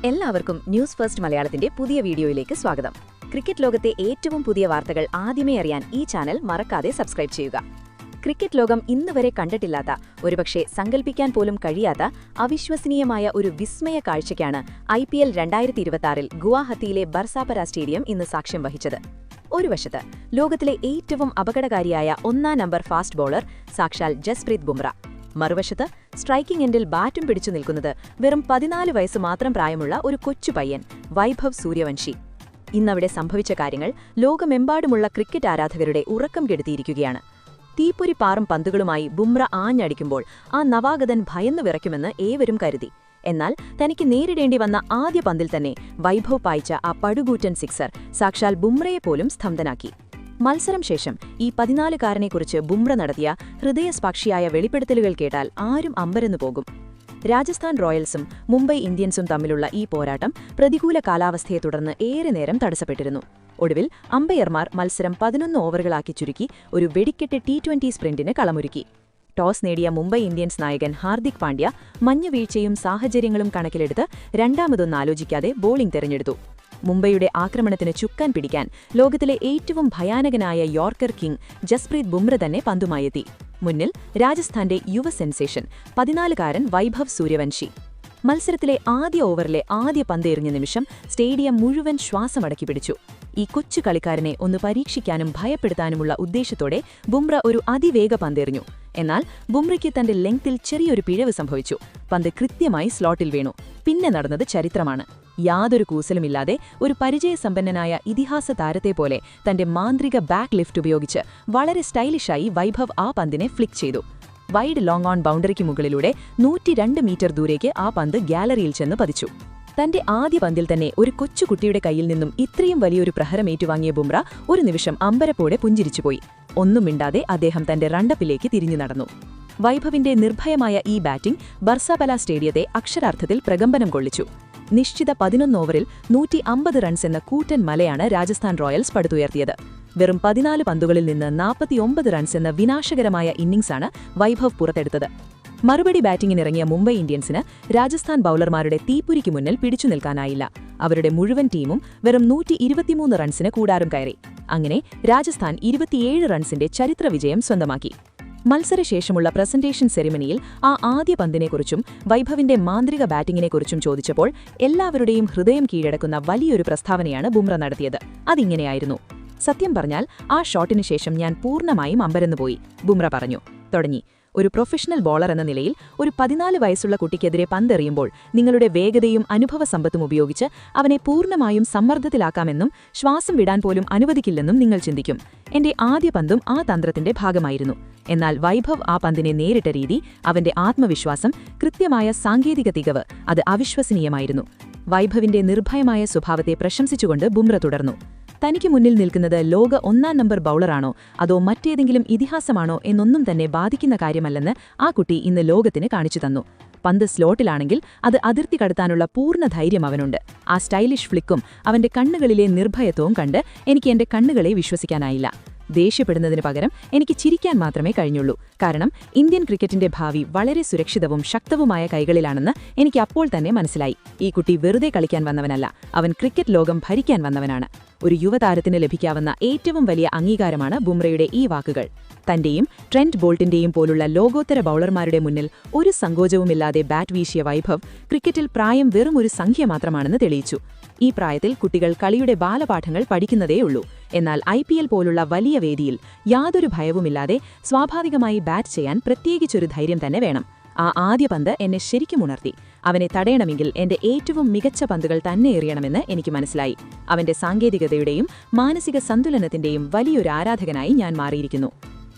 എല്ലാവർക്കും news first മലയാളത്തിന്റെ പുതിയ വീഡിയോയിലേക്ക് സ്വാഗതം. ക്രിക്കറ്റ് ലോകത്തെ ഏറ്റവും പുതിയ വാർത്തകൾ ആദ്യമേ അറിയാൻ ഈ ചാനൽ മറക്കാതെ സബ്സ്ക്രൈബ് ചെയ്യുക. ക്രിക്കറ്റ് ലോകം ഇന്നുവരെ കണ്ടിട്ടില്ലാത്ത, ഒരുപക്ഷെ സങ്കൽപ്പിക്കാൻ പോലും കഴിയാത്ത അവിശ്വസനീയമായ ഒരു വിസ്മയ കാഴ്ചയ്ക്കാണ് IPL 2026-ൽ ഗുവാഹത്തിയിലെ ബർസാപര സ്റ്റേഡിയം ഇന്ന് സാക്ഷ്യം വഹിച്ചത്. ഒരു വശത്ത് ലോകത്തിലെ ഏറ്റവും അപകടകാരിയായ ഒന്നാം നമ്പർ ഫാസ്റ്റ് ബോളർ സാക്ഷാൽ ജസ്പ്രീത് ബുംറ, മറുവശത്ത് സ്ട്രൈക്കിംഗ് എൻഡിൽ ബാറ്റും പിടിച്ചു നിൽക്കുന്നത് വെറും 14 വയസ്സ് മാത്രം പ്രായമുള്ള ഒരു കൊച്ചു പയ്യൻ വൈഭവ് സൂര്യവംശി. ഇന്നവിടെ സംഭവിച്ച കാര്യങ്ങൾ ലോകമെമ്പാടുമുള്ള ക്രിക്കറ്റ് ആരാധകരുടെ ഉറക്കം കെടുത്തിയിരിക്കുകയാണ്. തീപ്പൊരി പാറും പന്തുകളുമായി ബുംറ ആഞ്ഞടിക്കുമ്പോൾ ആ നവാഗതൻ ഭയന്നു വിറയ്ക്കുമെന്ന് ഏവരും കരുതി. എന്നാൽ തനിക്ക് നേരിടേണ്ടി വന്ന ആദ്യ പന്തിൽ തന്നെ വൈഭവ് പായിച്ച ആ പടുകൂറ്റൻ സിക്സർ സാക്ഷാൽ ബുംറയെപ്പോലും സ്തംഭനാക്കി. മത്സരം ശേഷം ഈ 14-കാരനെക്കുറിച്ച് ബുംറ നടത്തിയ ഹൃദയസ്പർശിയായ വെളിപ്പെടുത്തലുകൾ കേട്ടാൽ ആരും അമ്പരന്നു പോകും. രാജസ്ഥാൻ റോയൽസും മുംബൈ ഇന്ത്യൻസും തമ്മിലുള്ള ഈ പോരാട്ടം പ്രതികൂല കാലാവസ്ഥയെ തുടർന്ന് ഏറെ നേരം തടസ്സപ്പെട്ടിരുന്നു. ഒടുവിൽ അമ്പയർമാർ മത്സരം 11 ഓവറുകളാക്കി ചുരുക്കി ഒരു വെടിക്കെട്ട് T20 സ്പ്രിന്റിന് കളമൊരുക്കി. ടോസ് നേടിയ മുംബൈ ഇന്ത്യൻസ് നായകൻ ഹാർദിക് പാണ്ഡ്യ മഞ്ഞുവീഴ്ചയും സാഹചര്യങ്ങളും കണക്കിലെടുത്ത് രണ്ടാമതൊന്നും ആലോചിക്കാതെ ബോളിംഗ് തെരഞ്ഞെടുത്തു. മുംബൈയുടെ ആക്രമണത്തിന് ചുക്കാൻ പിടിക്കാൻ ലോകത്തിലെ ഏറ്റവും ഭയാനകനായ യോർക്കർ കിങ് ജസ്പ്രീത് ബുംറ തന്നെ പന്തുമായെത്തി. മുന്നിൽ രാജസ്ഥാന്റെ യുവ സെൻസേഷൻ 14-കാരൻ വൈഭവ് സൂര്യവംശി. മത്സരത്തിലെ ആദ്യ ഓവറിലെ ആദ്യ പന്ത് എറിഞ്ഞ നിമിഷം സ്റ്റേഡിയം മുഴുവൻ ശ്വാസമടക്കി പിടിച്ചു. ഈ കൊച്ചു കളിക്കാരനെ ഒന്ന് പരീക്ഷിക്കാനും ഭയപ്പെടുത്താനുമുള്ള ഉദ്ദേശത്തോടെ ബുംറ ഒരു അതിവേഗ പന്തെറിഞ്ഞു. എന്നാൽ ബുംറയ്ക്ക് തന്റെ ലെങ്ത്തിൽ ചെറിയൊരു പിഴവ് സംഭവിച്ചു. പന്ത് കൃത്യമായി സ്ലോട്ടിൽ വീണു. പിന്നെ നടന്നത് ചരിത്രമാണ്. യാതൊരു കൂസലുമില്ലാതെ ഒരു പരിചയസമ്പന്നനായ ഇതിഹാസ താരത്തെപ്പോലെ തന്റെ മാന്ത്രിക ബാക്ക് ലിഫ്റ്റ് ഉപയോഗിച്ച് വളരെ സ്റ്റൈലിഷായി വൈഭവ് ആ പന്തിനെ ഫ്ലിക്ക് ചെയ്തു. വൈഡ് ലോങ് ഓൺ ബൗണ്ടറിക്ക് മുകളിലൂടെ 102 മീറ്റർ ദൂരേക്ക് ആ പന്ത് ഗാലറിയിൽ ചെന്ന് പതിച്ചു. തന്റെ ആദ്യ പന്തിൽ തന്നെ ഒരു കൊച്ചുകുട്ടിയുടെ കയ്യിൽ നിന്നും ഇത്രയും വലിയൊരു പ്രഹരം ഏറ്റുവാങ്ങിയ ബുംറ ഒരു നിമിഷം അമ്പരപ്പോടെ പുഞ്ചിരിച്ചുപോയി. ഒന്നും മിണ്ടാതെ അദ്ദേഹം തന്റെ റണ്ടപ്പിലേക്ക് തിരിഞ്ഞു നടന്നു. വൈഭവിന്റെ നിർഭയമായ ഈ ബാറ്റിംഗ് ബർസാപല സ്റ്റേഡിയത്തെ അക്ഷരാർത്ഥത്തിൽ പ്രകമ്പനം കൊള്ളിച്ചു. നിശ്ചിത 11 ഓവറിൽ 150 റൺസ് എന്ന കൂറ്റൻ മലയാണ് രാജസ്ഥാൻ റോയൽസ് പടുത്തുയർത്തിയത്. വെറും 14 പന്തുകളിൽ നിന്ന് 49 റൺസ് എന്ന വിനാശകരമായ ഇന്നിംഗ്സാണ് വൈഭവ് പുറത്തെടുത്തത്. മറുപടി ബാറ്റിംഗിനിറങ്ങിയ മുംബൈ ഇന്ത്യൻസിന് രാജസ്ഥാൻ ബൌളർമാരുടെ തീപ്പൊരിക്ക് മുന്നിൽ പിടിച്ചു നിൽക്കാനായില്ല. അവരുടെ മുഴുവൻ ടീമും വെറും 123 റൺസിന് കൂടാരം കയറി. അങ്ങനെ രാജസ്ഥാൻ 27 റൺസിന്റെ ചരിത്ര വിജയം സ്വന്തമാക്കി. മത്സരശേഷമുള്ള പ്രസന്റേഷൻ സെറിമണിയിൽ ആ ആദ്യ പന്തിനെക്കുറിച്ചും വൈഭവിന്റെ മാന്ത്രിക ബാറ്റിംഗിനെക്കുറിച്ചും ചോദിച്ചപ്പോൾ എല്ലാവരുടെയും ഹൃദയം കീഴടക്കുന്ന വലിയൊരു പ്രസ്താവനയാണ് ബുംറ നടത്തിയത്. അതിങ്ങനെയായിരുന്നു: സത്യം പറഞ്ഞാൽ ആ ഷോട്ടിനു ശേഷം ഞാൻ പൂർണ്ണമായും അമ്പരന്നുപോയി, ബുംറ പറഞ്ഞു. തുടങ്ങി: ഒരു പ്രൊഫഷണൽ ബോളർ എന്ന നിലയിൽ ഒരു 14 വയസ്സുള്ള കുട്ടിക്കെതിരെ പന്തെറിയുമ്പോൾ നിങ്ങളുടെ വേഗതയും അനുഭവസമ്പത്തും ഉപയോഗിച്ച് അവനെ പൂർണ്ണമായും സമ്മർദ്ദത്തിലാക്കാമെന്നും ശ്വാസം വിടാൻ പോലും അനുവദിക്കില്ലെന്നും നിങ്ങൾ ചിന്തിക്കും. എന്റെ ആദ്യ പന്തും ആ തന്ത്രത്തിന്റെ ഭാഗമായിരുന്നു. എന്നാൽ വൈഭവ് ആ പന്തിനെ നേരിട്ട രീതി, അവന്റെ ആത്മവിശ്വാസം, കൃത്യമായ സാങ്കേതിക തികവ്, അത് അവിശ്വസനീയമായിരുന്നു. വൈഭവിന്റെ നിർഭയമായ സ്വഭാവത്തെ പ്രശംസിച്ചുകൊണ്ട് ബുംറ തുടർന്നു: തനിക്ക് മുന്നിൽ നിൽക്കുന്നത് ലോക 1-ാം നമ്പർ ബൌളറാണോ അതോ മറ്റേതെങ്കിലും ഇതിഹാസമാണോ എന്നൊന്നും തന്നെ ബാധിക്കുന്ന കാര്യമല്ലെന്ന് ആ കുട്ടി ഇന്ന് ലോകത്തിന് കാണിച്ചു തന്നു. പന്ത് സ്ലോട്ടിലാണെങ്കിൽ അത് അതിർത്തി കടത്താനുള്ള പൂർണ്ണ ധൈര്യം അവനുണ്ട്. ആ സ്റ്റൈലിഷ് ഫ്ലിക്കും അവന്റെ കണ്ണുകളിലെ നിർഭയത്വവും കണ്ട് എനിക്ക് എന്റെ കണ്ണുകളെ വിശ്വസിക്കാനായില്ല. ദേഷ്യപ്പെടുന്നതിന് പകരം എനിക്ക് ചിരിക്കാൻ മാത്രമേ കഴിഞ്ഞുള്ളൂ. കാരണം ഇന്ത്യൻ ക്രിക്കറ്റിന്റെ ഭാവി വളരെ സുരക്ഷിതവും ശക്തവുമായ കൈകളിലാണെന്ന് എനിക്ക് അപ്പോൾ തന്നെ മനസ്സിലായി. ഈ കുട്ടി വെറുതെ കളിക്കാൻ വന്നവനല്ല, അവൻ ക്രിക്കറ്റ് ലോകം ഭരിക്കാൻ വന്നവനാണ്. ഒരു യുവതാരത്തിന് ലഭിക്കാവുന്ന ഏറ്റവും വലിയ അംഗീകാരമാണ് ബുംറയുടെ ഈ വാക്കുകൾ. തന്റെയും ട്രെന്റ് ബോൾട്ടിന്റെയും പോലുള്ള ലോകോത്തര ബൌളർമാരുടെ മുന്നിൽ ഒരു സങ്കോചവുമില്ലാതെ ബാറ്റ് വീശിയ വൈഭവ് ക്രിക്കറ്റിൽ പ്രായം വെറും ഒരു സംഖ്യ മാത്രമാണെന്ന് തെളിയിച്ചു. ഈ പ്രായത്തിൽ കുട്ടികൾ കളിയുടെ ബാലപാഠങ്ങൾ പഠിക്കുന്നതേയുള്ളൂ. എന്നാൽ IPL പോലുള്ള വലിയ വേദിയിൽ യാതൊരു ഭയവുമില്ലാതെ സ്വാഭാവികമായി ബാറ്റ് ചെയ്യാൻ പ്രത്യേകിച്ചൊരു ധൈര്യം തന്നെ വേണം. ആ ആദ്യ പന്ത് എന്നെ ശരിക്കും ഉണർത്തി. അവനെ തടയണമെങ്കിൽ എന്റെ ഏറ്റവും മികച്ച പന്തുകൾ തന്നെ എറിയണമെന്ന് എനിക്ക് മനസ്സിലായി. അവന്റെ സാങ്കേതികതയുടെയും മാനസിക സന്തുലനത്തിന്റെയും വലിയൊരു ആരാധകനായി ഞാൻ മാറിയിരിക്കുന്നു.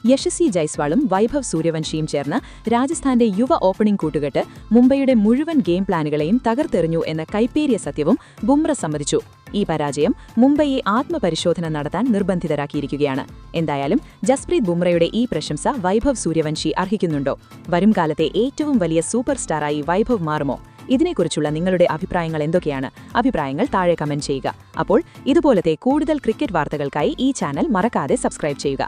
യശസ്വി ജയ്സ്വാളും വൈഭവ് സൂര്യവംശിയും ചേർന്ന് രാജസ്ഥാന്റെ യുവ ഓപ്പണിംഗ് കൂട്ടുകെട്ട് മുംബൈയുടെ മുഴുവൻ ഗെയിം പ്ലാനുകളെയും തകർത്തെറിഞ്ഞു എന്ന കൈപ്പേറിയ സത്യവും ബുംറ സമ്മതിച്ചു. ഈ പരാജയം മുംബൈയെ ആത്മപരിശോധന നടത്താൻ നിർബന്ധിതരാക്കിയിരിക്കുകയാണ്. എന്തായാലും ജസ്പ്രീത് ബുംറയുടെ ഈ പ്രശംസ വൈഭവ് സൂര്യവംശി അർഹിക്കുന്നുണ്ടോ? വരും കാലത്തെ ഏറ്റവും വലിയ സൂപ്പർ സ്റ്റാറായി വൈഭവ് മാറുമോ? ഇതിനെക്കുറിച്ചുള്ള നിങ്ങളുടെ അഭിപ്രായങ്ങൾ എന്തൊക്കെയാണ്? അഭിപ്രായങ്ങൾ താഴെ കമന്റ് ചെയ്യുക. അപ്പോൾ ഇതുപോലത്തെ കൂടുതൽ ക്രിക്കറ്റ് വാർത്തകൾക്കായി ഈ ചാനൽ മറക്കാതെ സബ്സ്ക്രൈബ് ചെയ്യുക.